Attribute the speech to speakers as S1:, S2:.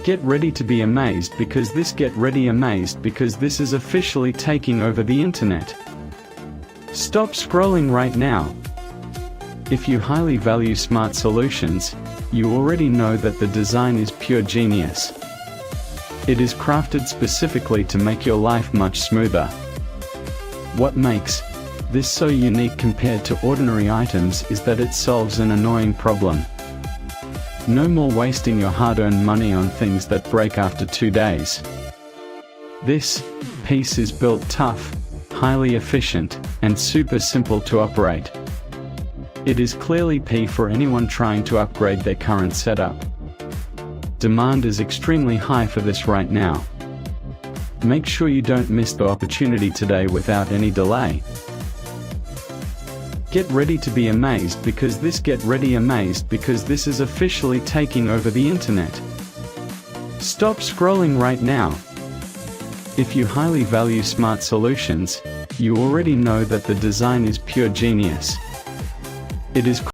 S1: Get ready to be amazed because this is officially taking over the internet. Stop scrolling right now. If you highly value smart solutions, you already know that the design is pure genius. It is crafted specifically to make your life much smoother. What makes this so unique compared to ordinary items is that it solves an annoying problem. No more wasting your hard-earned money on things that break after 2 days. This piece is built tough, highly efficient, and super simple to operate. It is clearly P for anyone trying to upgrade their current setup. Demand is extremely high for this right now. Make sure you don't miss the opportunity today without any delay. Get ready to be amazed because this is officially taking over the internet. Stop scrolling right now. If you highly value smart solutions, you already know that the design is pure genius. It is